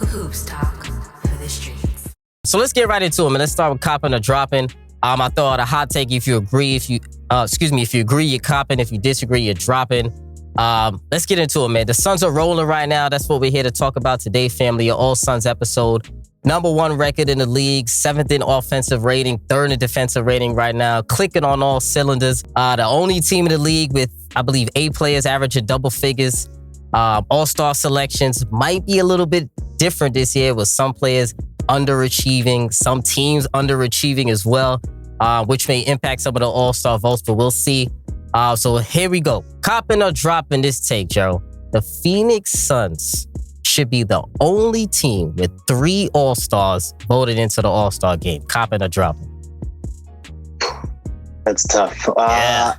Hoops talk for the streets. So let's get right into it, man. Let's start with copping or dropping. I throw out a hot take. If you agree, if you agree, you're copping. If you disagree, you're dropping. Let's get into it, man. The Suns are rolling right now. That's what we're here to talk about today, family. An All Suns episode. #1 record in the league, 7th in offensive rating, 3rd in defensive rating right now. Clicking on all cylinders. The only team in the league with, I believe, 8 players averaging double figures. All-star selections might be a little bit different this year with some players underachieving, some teams underachieving as well, which may impact some of the all-star votes, but we'll see. So here we go. Copping or dropping this take, Joe. The Phoenix Suns should be the only team with 3 all-stars voted into the all-star game. Copping or dropping? That's tough. Yeah.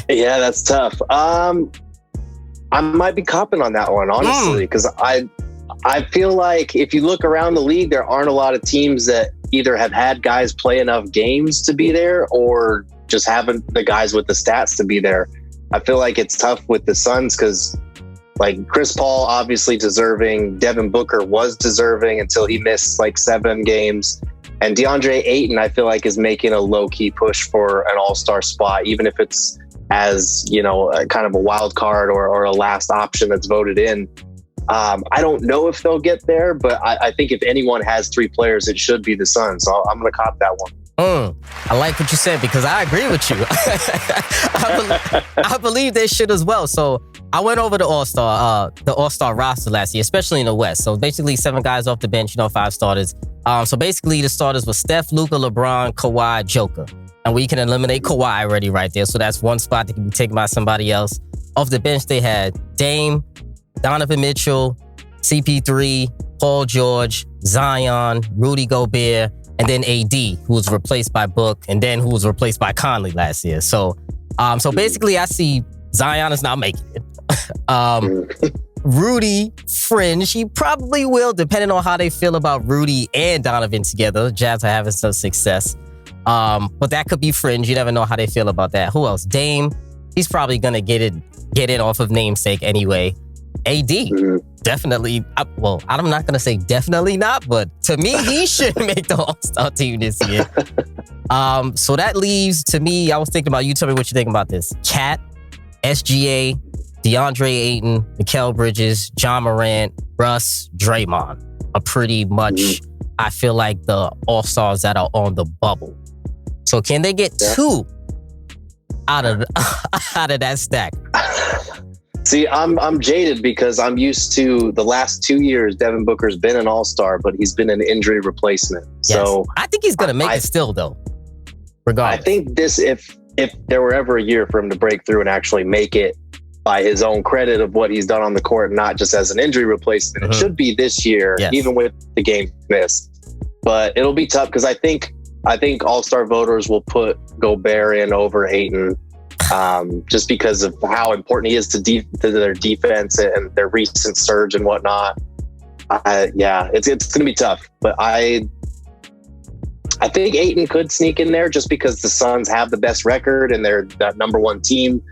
Yeah, that's tough. I might be copping on that one, honestly, because I feel like if you look around the league, there aren't a lot of teams that either have had guys play enough games to be there or just haven't the guys with the stats to be there. I feel like it's tough with the Suns because, like, Chris Paul, obviously deserving. Devin Booker was deserving until he missed like 7 games. And DeAndre Ayton, I feel like, is making a low-key push for an all-star spot, even if it's as, you know, kind of a wild card or a last option that's voted in. I don't know if they'll get there, but I think if anyone has 3 players, it should be the Suns. So I'm going to cop that one. I like what you said because I agree with you. I believe they should as well. So I went over the All-Star roster last year, especially in the West. So basically 7 guys off the bench, 5 starters. So basically the starters were Steph, Luka, LeBron, Kawhi, Joker. And we can eliminate Kawhi already right there. So that's one spot that can be taken by somebody else. Off the bench, they had Dame, Donovan Mitchell, CP3, Paul George, Zion, Rudy Gobert, and then AD, who was replaced by Book, and then who was replaced by Conley last year. So basically, I see Zion is not making it. Rudy, fringe, he probably will, depending on how they feel about Rudy and Donovan together. Jazz are having some success. But that could be fringe. You never know how they feel about that. Who else? Dame, he's probably gonna get it off of namesake anyway. AD, definitely. Well, I'm not gonna say definitely not, but to me, he should make the All-Star team this year. So that leaves, to me, I was thinking about, you tell me what you think about this. Cat, SGA, DeAndre Ayton, Mikal Bridges, John Morant, Russ, Draymond are pretty much, I feel like, the All-Stars that are on the bubble. So can they get 2 out of that stack? See, I'm jaded because I'm used to the last 2 years. Devin Booker's been an all-star, but he's been an injury replacement. Yes. So I think he's going to make it still, though. Regardless. I think this, if there were ever a year for him to break through and actually make it by his own credit of what he's done on the court, not just as an injury replacement, it should be this year, even with the game missed. But it'll be tough because I think all-star voters will put Gobert in over Ayton. Just because of how important he is to their defense and their recent surge and whatnot. It's going to be tough. But I think Ayton could sneak in there just because the Suns have the best record and they're that #1 team,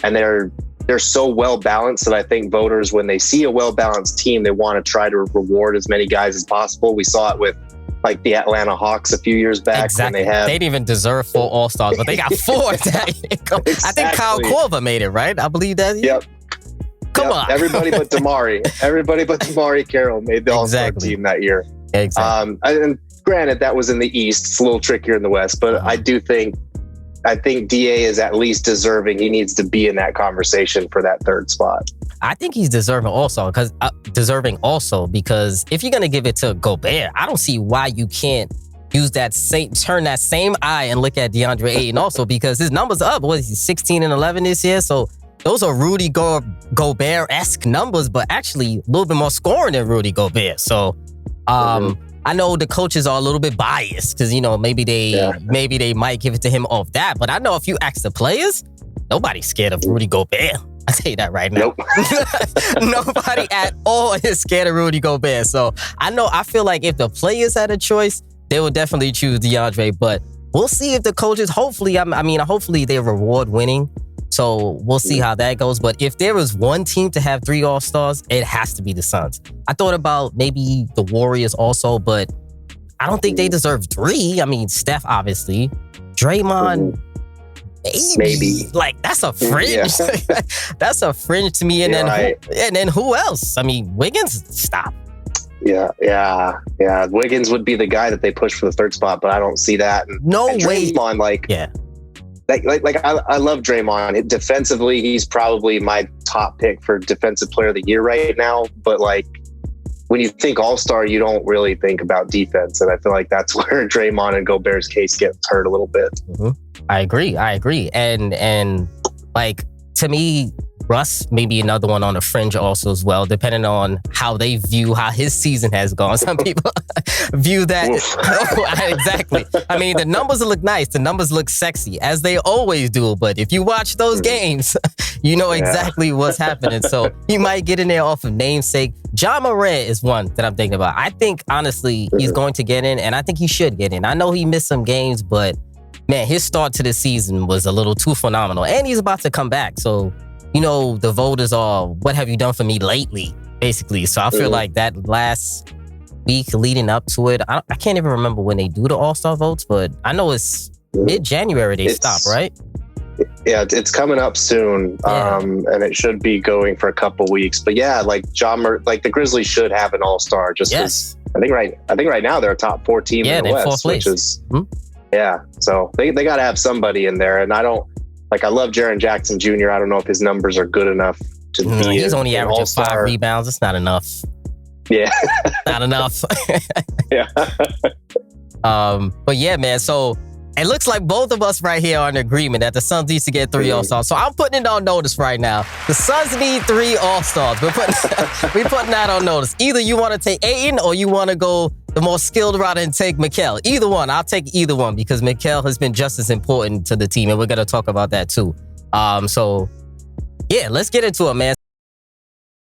and they're so well balanced that I think voters, when they see a well balanced team, they want to try to reward as many guys as possible. We saw it with like the Atlanta Hawks a few years back. Exactly. When they didn't even deserve 4 All-Stars, but they got 4. Exactly. I think Kyle Korver made it, right? I believe that. Yep. Come on. Everybody but Damari Carroll made the All-Star team that year. Exactly. And granted, that was in the East. It's a little trickier in the West, but I think DA is at least deserving. He needs to be in that conversation for that 3rd spot. I think he's deserving also because if you're going to give it to Gobert, I don't see why you can't turn that same eye and look at DeAndre Ayton also, because his numbers are up. What is he, 16 and 11 this year? So those are Rudy Gobert-esque numbers, but actually a little bit more scoring than Rudy Gobert. So I know the coaches are a little bit biased because, maybe they might give it to him off that. But I know if you ask the players, nobody's scared of Rudy Gobert. I tell you that right now. Nope. Nobody at all is scared of Rudy Gobert. So I feel like if the players had a choice, they would definitely choose DeAndre. But we'll see if the coaches, hopefully they reward winning. So we'll see how that goes. But if there was one team to have 3 All-Stars, it has to be the Suns. I thought about maybe the Warriors also, but I don't think they deserve 3. I mean, Steph, obviously. Draymond, maybe. Like, that's a fringe. Yeah. That's a fringe to me. And then who else? I mean, Wiggins, stop. Yeah. Wiggins would be the guy that they push for the 3rd spot, but I don't see that. No way. Draymond, I love Draymond. Defensively, he's probably my top pick for Defensive Player of the Year right now. But like, when you think All-Star, you don't really think about defense, and I feel like that's where Draymond and Gobert's case gets hurt a little bit. Mm-hmm. I agree, and like, to me, Russ may be another one on the fringe also as well, depending on how they view how his season has gone. Some people view that exactly. I mean, the numbers look nice, the numbers look sexy, as they always do. But if you watch those games, you know exactly what's happening. So he might get in there off of namesake. John Morant is one that I'm thinking about. I think honestly he's going to get in, and I think he should get in. I know he missed some games, but man, his start to the season was a little too phenomenal, and he's about to come back. So, you know, the voters are, what have you done for me lately, basically. So I feel like that last week leading up to it, I can't even remember when they do the All-Star votes, but I know it's mid-January they stop, right? Yeah, it's coming up soon, and it should be going for a couple weeks. But yeah, like the Grizzlies should have an All-Star, just because I think right now they're a top 4 team in the West, which is so they got to have somebody in there, and I love Jaren Jackson Jr. I don't know if his numbers are good enough to be. He's only averaging 5 rebounds. It's not enough. Yeah, not enough. Yeah. But yeah, man. So it looks like both of us right here are in agreement that the Suns needs to get 3 All-Stars. So I'm putting it on notice right now. The Suns need 3 All-Stars. We're putting that on notice. Either you want to take Ayton or you want to go the more skilled route and take Mikal. Either one. I'll take either one because Mikal has been just as important to the team, and we're going to talk about that too. So yeah, let's get into it, man.